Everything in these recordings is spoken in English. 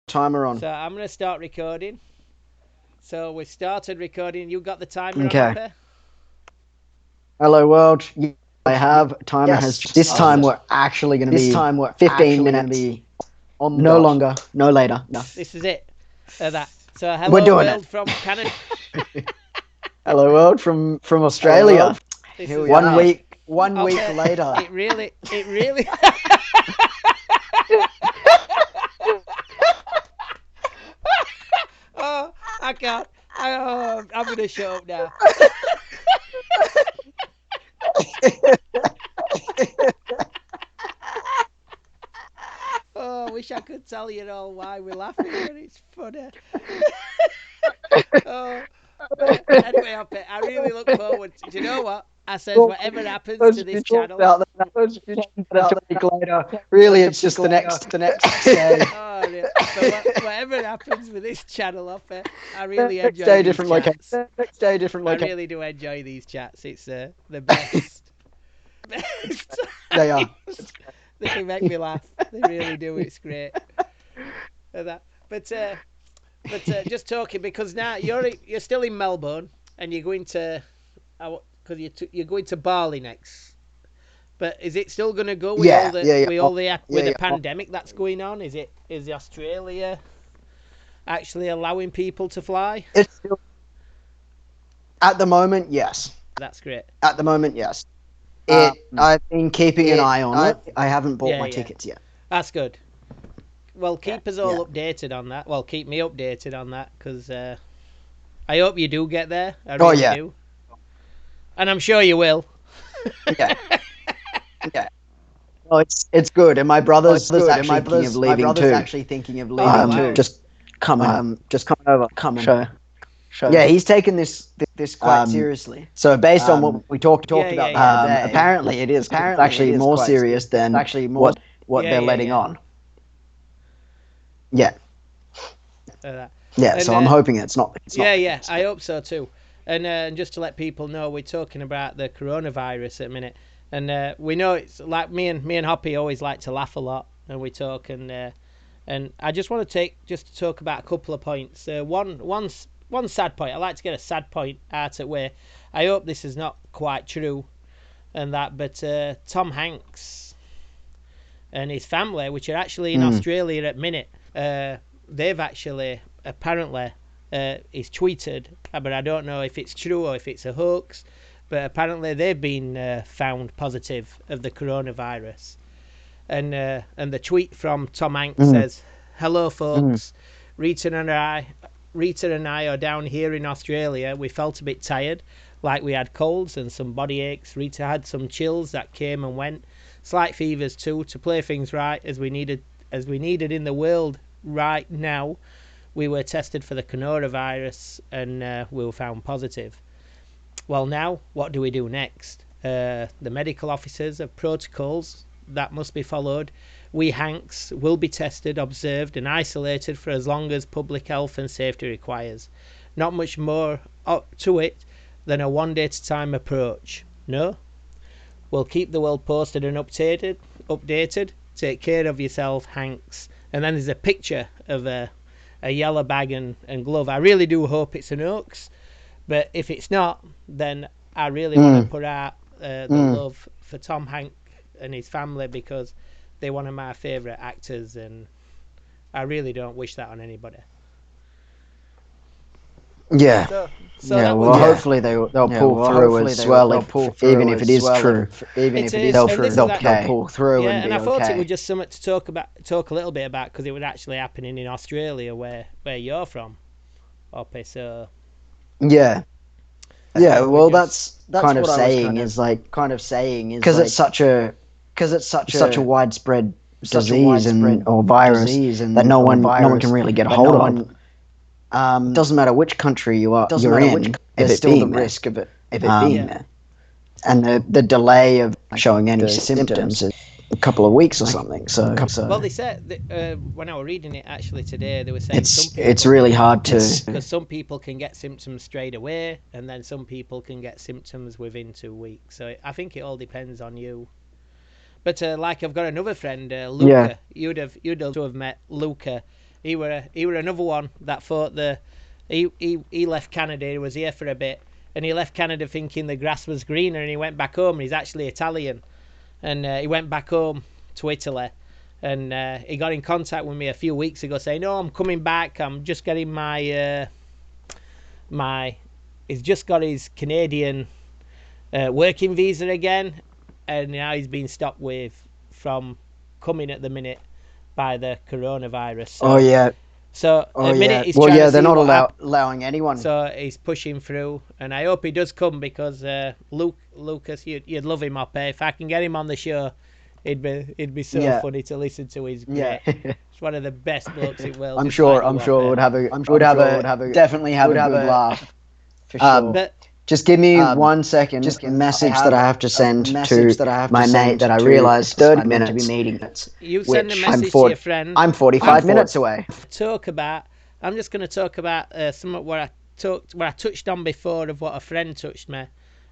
timer on. So I'm going to start recording. So we started recording. You got the timer on, Okay. Hopi? Hello, world. Yeah, I have. Timer has. This time we're actually going to be. This time we're 15 minutes. On no longer, no later. No. This is it. That. So hello, We're doing world it. from Canada. Hello, world from Australia. This is One it. week. One Hopi, week later. It really. Oh, I can't. I'm going to shut up now. Oh, I wish I could tell you all why we're laughing, but it's funny. Oh, but anyway, Hopi, I really look forward to. Do you know what? I says whatever happens to this channel. Really, it's just the next day. Oh, yeah. But whatever happens with this channel, Hopi, I really enjoy Day these different chats. Next day different I location. really do enjoy these chats. It's the best. They are. They make me laugh. They really do. It's great. But just talking because now you're still in Melbourne and you're going to because you're going to Bali next. But is it still going to go with all the pandemic that's going on? Is Australia actually allowing people to fly? It's still, at the moment, yes. That's great. At the moment, yes. I've been keeping an eye on it. I haven't bought my tickets yet. That's good. Well, keep us all updated on that. Well, keep me updated on that because I hope you do get there. I really do. And I'm sure you will. Yeah. Yeah. Well, it's good. And my brother's actually thinking of leaving too. Just coming over. Show. Yeah, he's taken this quite seriously. So based on what we talked about the other day, apparently it is. It's actually more serious than what they're letting on. Yeah. So I'm hoping it's not. Yeah. I hope so too. And just to let people know, we're talking about the coronavirus at a minute, and we know it's like me and Hoppy always like to laugh a lot, and we talk, and I just want to talk about a couple of points. One sad point. I like to get a sad point out of where I hope this is not quite true, and that, but Tom Hanks and his family, which are actually in Australia at minute, they've actually apparently. He's tweeted, but I don't know if it's true or if it's a hoax, but apparently they've been found positive of the coronavirus. And the tweet from Tom Hanks says, "Hello folks, Rita and I are down here in Australia. We felt a bit tired, like we had colds and some body aches. Rita had some chills that came and went, slight fevers too. To play things right as we needed in the world right now, we were tested for the coronavirus and we were found positive. Well, now, what do we do next? The medical officers have protocols that must be followed. We Hanks will be tested, observed and isolated for as long as public health and safety requires. Not much more to it than a one day at a time approach. No? We'll keep the world posted and updated. Take care of yourself, Hanks." And then there's a picture of a yellow bag and glove. I really do hope it's an hoax, but if it's not, then I really want to put out the love for Tom Hanks and his family because they're one of my favourite actors, and I really don't wish that on anybody. Yeah. Well, hopefully they'll pull through as well. Even if it is true, they'll pull through. Yeah, and I thought it was just something to talk a little bit about because it was actually happening in Australia, where you're from, Hopi. So. Yeah. Well, that's kind of saying is because it's such a widespread disease or virus that no one can really get a hold of. Doesn't matter which country you're in, there's still the risk of it being there. And the delay of showing any symptoms is a couple of weeks or something. So well, they said when I was reading it actually today, they were saying it's really hard to, because some people can get symptoms straight away, and then some people can get symptoms within 2 weeks. So I think it all depends on you. But like I've got another friend, Luca. You'd have met Luca. he were another one that thought he left Canada. He was here for a bit, and he left Canada thinking the grass was greener, and he went back home. He's actually Italian, and he went back home to Italy, and he got in contact with me a few weeks ago saying, "No, I'm coming back. I'm just getting he's just got his Canadian working visa again, and now he's been stopped from coming at the minute by the coronavirus." So, So at the minute he's trying to see they're not allowing anyone. So he's pushing through, and I hope he does come because Lucas, you'd love him up. If I can get him on the show, it'd be so funny to listen to. He's great. It's one of the best blokes in the world. I'm sure would have a definitely have a good laugh for sure. But just give me 1 second. Just a message that I have to send to my mate that I realised 30 minutes to be meeting. You send a message to your friend. I'm 45 minutes away. I'm just going to talk about something where I touched on before of what a friend touched me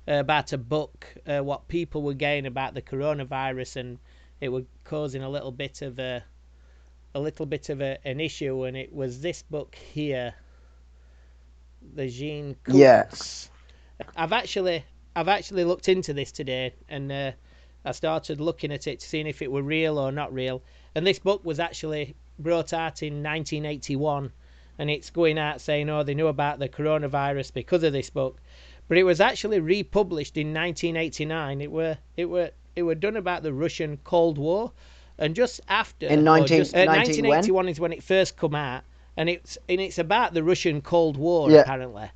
about a book, what people were getting about the coronavirus, and it was causing a little bit of an issue, and it was this book here, the Jean Cooks. Yes. I've actually looked into this today, and I started looking at it, seeing if it were real or not real. And this book was actually brought out in 1981, and it's going out saying, "Oh, they knew about the coronavirus because of this book," but it was actually republished in 1989. It were done about the Russian Cold War, and just after in 1981 is when it first come out, and it's about the Russian Cold War apparently,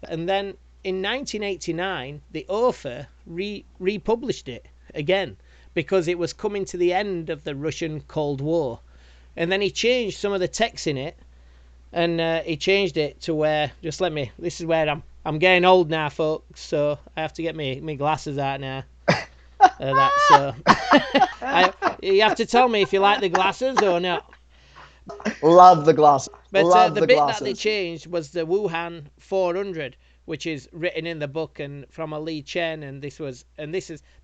and then. In 1989, the author republished it again because it was coming to the end of the Russian Cold War. And then he changed some of the text in it, and he changed it to where, this is where I'm getting old now, folks, so I have to get me glasses out now. You have to tell me if you like the glasses or not. Love the glasses. But the bit that they changed was the Wuhan 400. Which is written in the book and from a Li Chen, and this is they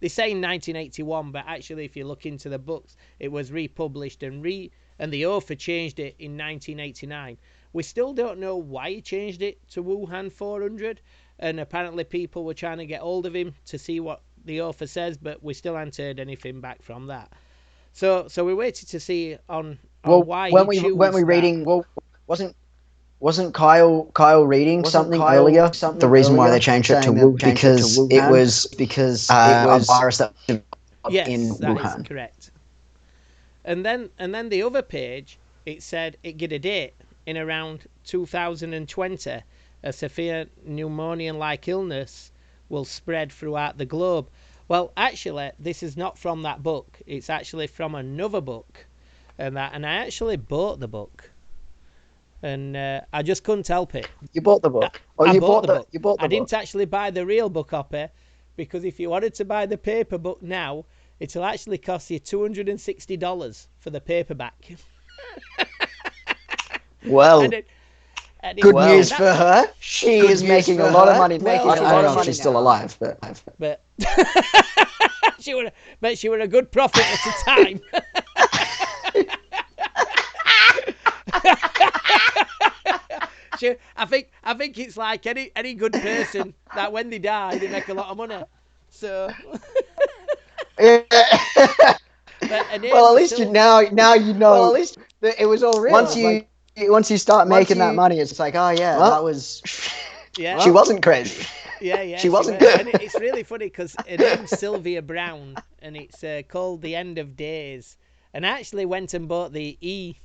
say in 1981, but actually if you look into the books, it was republished and the author changed it in 1989. We still don't know why he changed it to Wuhan 400, and apparently people were trying to get hold of him to see what the author says, but we still haven't heard anything back from that. So we waited to see on why when we reading. Well, wasn't Kyle reading something earlier? The reason why they changed it to Wuhan because it was a virus that was in Wuhan. Yes, that is correct. And then the other page, it said it get a date in around 2020. A severe pneumonia-like illness will spread throughout the globe. Well, actually, this is not from that book. It's actually from another book, and I actually bought the book. And I just couldn't help it. You bought the book? You bought the book. I didn't actually buy the real book copy, because if you wanted to buy the paper book now, it'll actually cost you $260 for the paperback. Well, good news for her. She is making a lot of money. I don't know if she's still alive, but she were a good profit at the time. I think it's like any good person that when they die they make a lot of money. So well, at least now you know. Well, at least it was all real. Once you start making that money, it's like, oh yeah, that was. Yeah. She wasn't crazy. Yeah. She wasn't good. And it's really funny because her name's Sylvia Brown, and it's called The End of Days. And I actually went and bought the E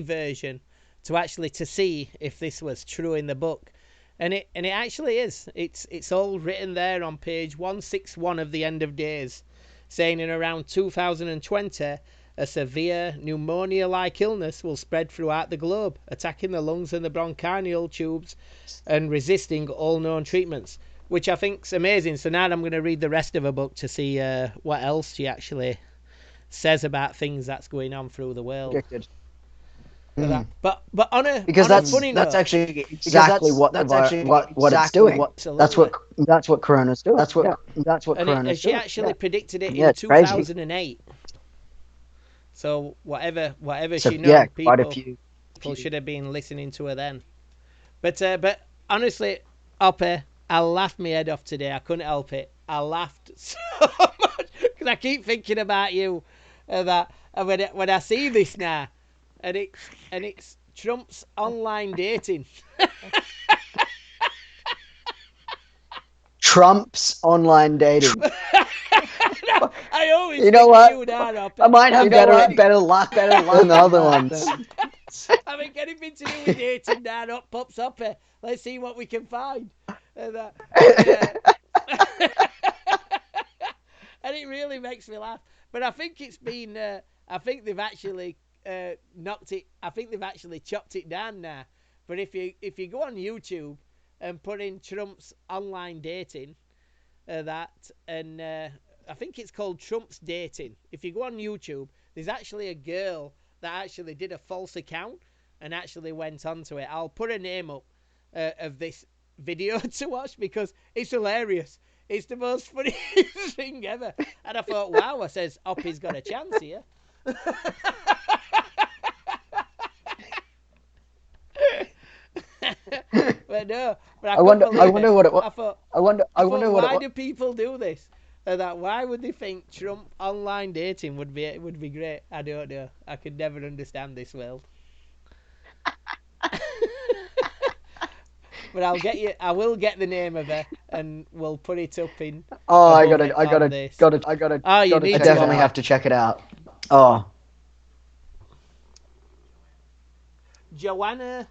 version to see if this was true in the book, and it actually is. It's all written there on page 161 of The End of Days, saying in around 2020, a severe pneumonia-like illness will spread throughout the globe, attacking the lungs and the bronchial tubes, and resisting all known treatments. Which I think's amazing. So now I'm going to read the rest of her book to see what else she actually says about things that's going on through the world. Predicted. But on a funny note, that's actually exactly what it's doing. That's what Corona's doing. That's what Corona's doing. She actually predicted it in 2008. So whatever she knows, people. Quite a few. people should have been listening to her then. But honestly, Hoppy, I laughed my head off today. I couldn't help it. I laughed so much because I keep thinking about you. That and when I see this now, and it's Trump's online dating. Trump's online dating. I always you know what? You now, Hoppy. I might have better luck than other ones. I think anything to do with dating now up pops up. Let's see what we can find. And it really makes me laugh. But I think it's been. I think they've actually knocked it. I think they've actually chopped it down now. But if you go on YouTube and put in Trump's online dating, I think it's called Trump's dating. If you go on YouTube, there's actually a girl that actually did a false account and actually went onto it. I'll put a name up of this video to watch because it's hilarious. It's the most funny thing ever. And I thought, wow, I says, Hoppy's got a chance here. But no, but I wonder what it was. I wonder what why do people do this? Why would they think Trump online dating would be great? I don't know. I could never understand this world. But I will get the name of her and we'll put it up in. Oh, I gotta. Oh, you need I definitely have to check it out. Oh. Joana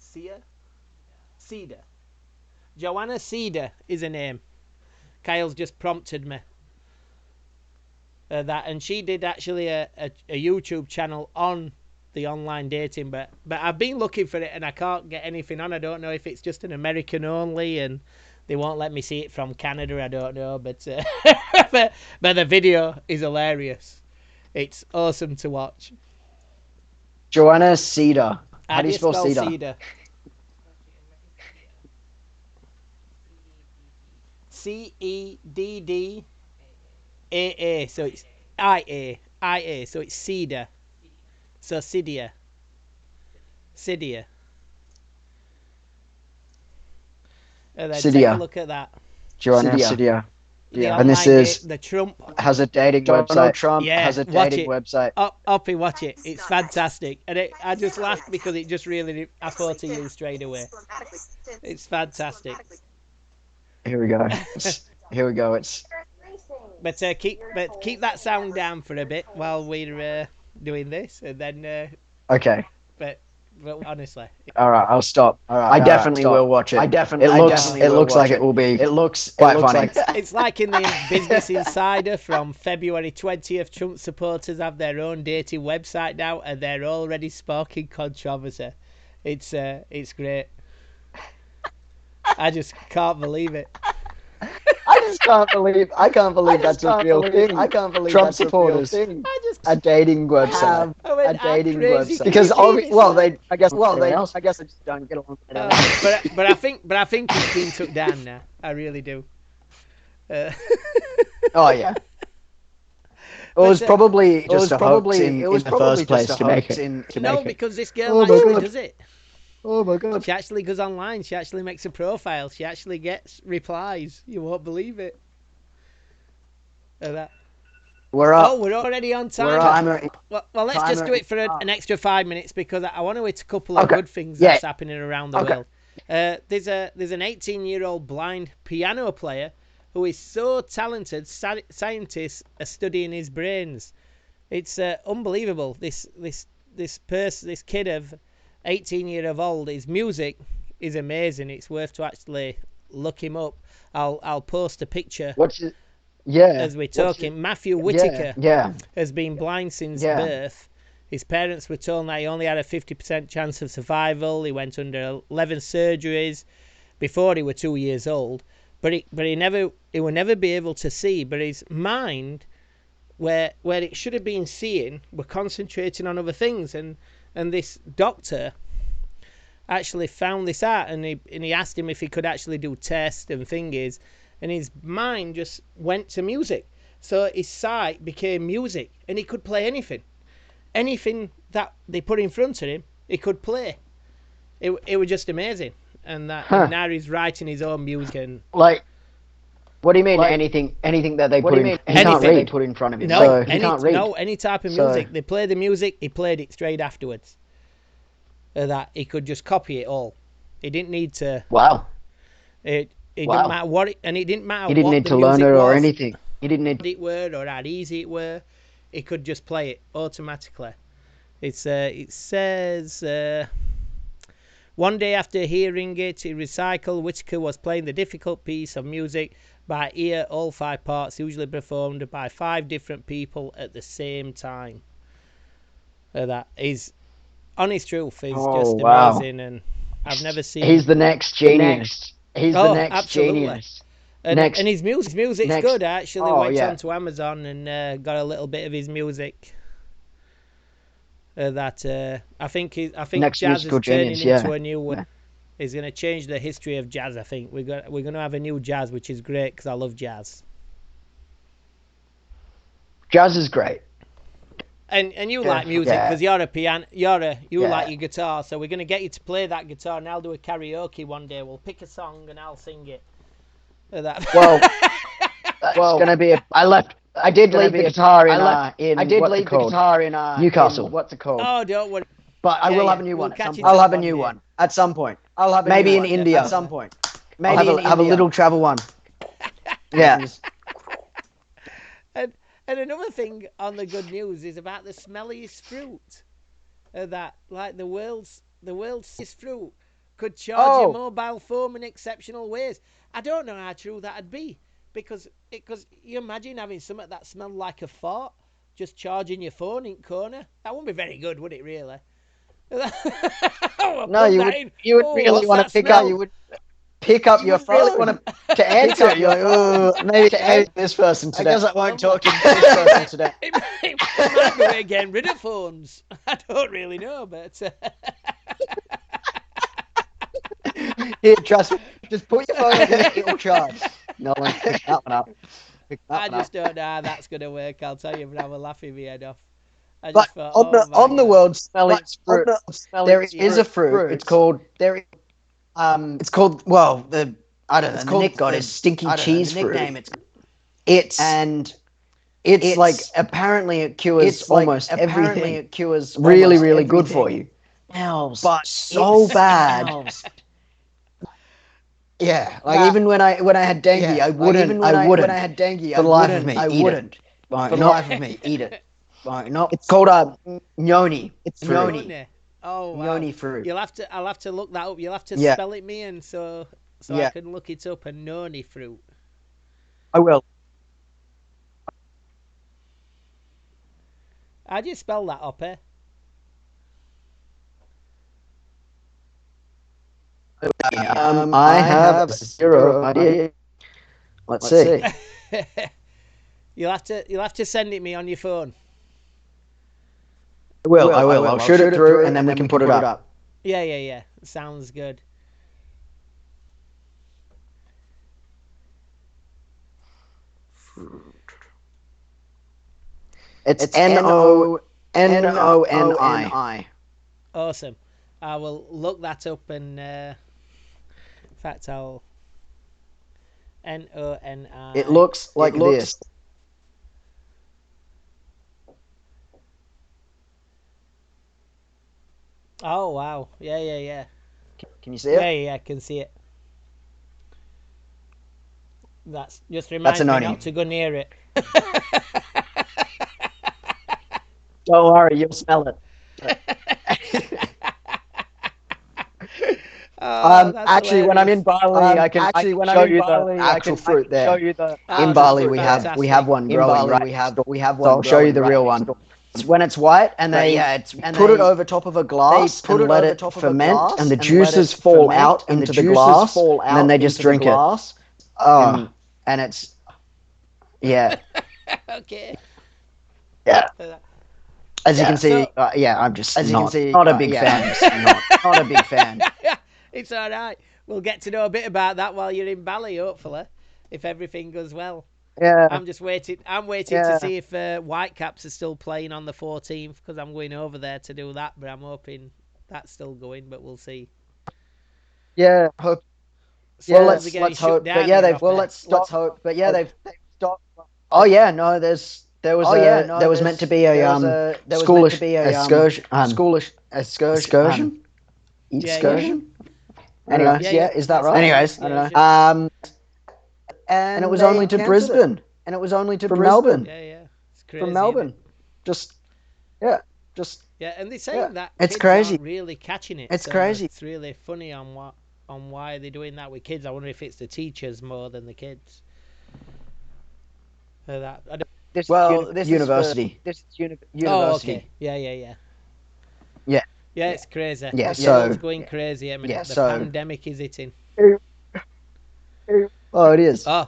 Ceddia. Joana Ceddia is a name. Kyle's just prompted me. And she did actually a YouTube channel on the online dating, but I've been looking for it and I can't get anything on. I don't know if it's just an American only and they won't let me see it from Canada. I don't know, but but the video is hilarious. It's awesome to watch. Joana Ceddia. How do you spell Ceddia? Ceddaa. So it's IA. So it's Ceddia. So Ceddia. And then take a look at that. Joana Ceddia. Yeah, and this is the Trump has a dating website. Trump has a dating website. Hoppy, watch it. It's fantastic, and I just laughed because it just really I thought of you straight away. It's fantastic. Here we go. It's. But keep that sound down for a bit while we're doing this, and then. Okay. But honestly. All right, I'll stop. I definitely will watch it. It looks like it will be. It looks quite funny. It's like in the Business Insider from February 20th. Trump supporters have their own dating website now, and they're already sparking controversy. It's great. I just can't believe it. I can't believe that's a real thing. I can't believe Trump supporters a dating website. A dating website. Because I guess they just don't get along. But I think it's been took down now. I really do. Oh yeah. It was probably just a hoax in the first place to make it. No, because this girl actually does it. Oh my god. She actually goes online. She actually makes a profile. She actually gets replies. You won't believe it. We're up. Oh, we're already on time. Well, let's just do it for an extra 5 minutes because I want to hit a couple of good things that's happening around the world. There's an 18-year-old blind piano player who is so talented. Scientists are studying his brains. It's unbelievable. This kid of 18 years old, his music is amazing. It's worth to actually look him up. I'll post a picture. As we're talking, Matthew Whitaker has been blind since birth. His parents were told that he only had a 50% chance of survival. He went under 11 surgeries before he was 2 years old. But he will never be able to see. But his mind, where it should have been seeing, were concentrating on other things. And this doctor actually found this out, and he asked him if he could actually do tests and thingies, and his mind just went to music. So his sight became music, and he could play anything that they put in front of him, he could play. It was just amazing. And now he's writing his own music and like. What do you mean? Anything that they put in? He can't read. They put in front of him. No, he can't read. No, any type of music. They play the music. He played it straight afterwards. That he could just copy it all. He didn't need to. Wow. It didn't matter what it, and it didn't matter. He didn't need to learn it or anything. He didn't need it word or how easy it were. He could just play it automatically. It says. One day after hearing it, he recycled. Whitaker was playing the difficult piece of music by ear, all 5 parts, usually performed by 5 different people at the same time. That is honest truth. Is just amazing, and I've never seen. He's the next genius. He's the next genius. And his music's good. I actually went onto Amazon and got a little bit of his music. I think jazz is turning into a new one. He's going to change the history of jazz. I think we're going to have a new jazz, which is great because I love jazz. Jazz is great. And you like music because you're a piano. You like your guitar, so we're going to get you to play that guitar, and I'll do a karaoke one day. We'll pick a song and I'll sing it. Well, that's going to be. I did leave the guitar in Newcastle. What's it called? Oh, don't worry. But I will have a new one. I'll have a new one at some point. I'll have maybe in India at some point. Maybe have a little travel one. Yeah. And another thing on the good news is about the smelliest fruit. That like the world's smelliest fruit could charge your mobile phone in exceptional ways. I don't know how true that'd be. Because you imagine having something that smelled like a fart, just charging your phone in corner. That wouldn't be very good, would it? Really? No, you would really want to pick up. You would pick up your phone. Really want to answer. You're like, maybe to answer this person today. I guess I won't talk to this person today. It might be getting rid of phones. I don't really know, but. Here, trust me. Just put your phone in and it will charge. No one picked that one up. I just don't know how that's going to work. I'll tell you, but I'm laughing my head off. But on the world's smelliest fruit, there is a fruit. It's called well, I don't know. The Nick got his stinky cheese fruit. It's like apparently it cures almost everything. It cures really good for you. But so bad. Yeah, like even when I had dengue, I wouldn't. When I had dengue, for the life of me, I wouldn't. For the life of me, eat it. It's called noni. It's noni. Oh, wow. Noni fruit. I'll have to look that up. You'll have to spell it me, and so I can look it up. A noni fruit. I will. How do you spell that, Hopi? I have zero idea. Let's see. You'll have to send it me on your phone. I will. I'll shoot it through and then we can put it up. Yeah. Sounds good. It's Noni. Awesome. I will look that up and in fact I'll Noni. It looks like this. Oh wow. Yeah. Can you see it? Yeah, I can see it. That's just reminds me not to go near it. Don't worry, you'll smell it. Actually, when I'm in Bali, I can show you the actual fruit there. In Bali, we have one growing. Right? We have one. So I'll show you the real one. When it's white, and they put it over top of a glass and let it ferment, and the juices fall out into the glass, and then they just drink it. Oh, and it's okay. Yeah. As you can see, I'm just not a big fan. Not a big fan. It's all right. We'll get to know a bit about that while you're in Bali, hopefully, if everything goes well. Yeah. I'm just waiting. I'm waiting to see if Whitecaps are still playing on the 14th because I'm going over there to do that. But I'm hoping that's still going. But we'll see. Yeah. Hope. So let's hope. But yeah, they've let's hope. But yeah, they've stopped. Oh yeah, no, there was meant to be a schoolish excursion. Excursion. Excursion. Anyways, yeah, is that right? Anyways, I don't know. And it was only to Brisbane. And it was only to Melbourne. Yeah, it's crazy. From Melbourne. Yeah, and they're saying that it's kids crazy. aren't really catching it. It's crazy. It's really funny on why they're doing that with kids. I wonder if it's the teachers more than the kids. This university. University. Oh, okay. Yeah. Yeah, it's crazy. Yeah, it's going crazy. I mean, the pandemic is hitting. Oh, it is. Oh,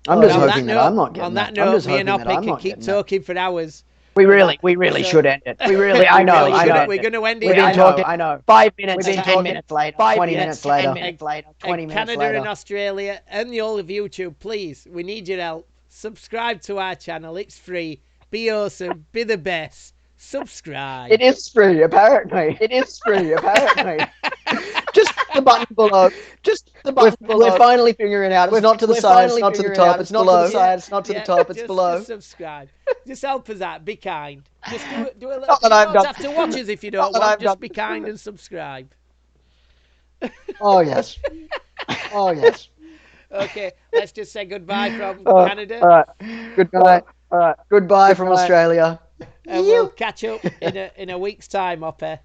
I'm just hoping that I'm not getting on that note, me and Hopi can keep talking for hours. We really should end it. We really, I know. We're going to end it. We've been talking. I know. 5 minutes. We've been 10 minutes later. 20 minutes later. 20 minutes Canada later. and Australia and the whole of YouTube, please. We need your help. Subscribe to our channel. It's free. Be awesome. Be the best. Subscribe. It is free, apparently. Just the button below. We're finally figuring it out. It's not to the side. It's not to the top. It's below. It's not to the top. It's below. Just subscribe. Just help us out. Be kind. Just do a little. Not that You don't have to watch us if you don't want. Just be kind and subscribe. Oh yes. Okay, let's just say goodbye from Canada. All right. Goodbye. All right. Goodbye from Australia. And we'll catch up in a week's time, Hopi.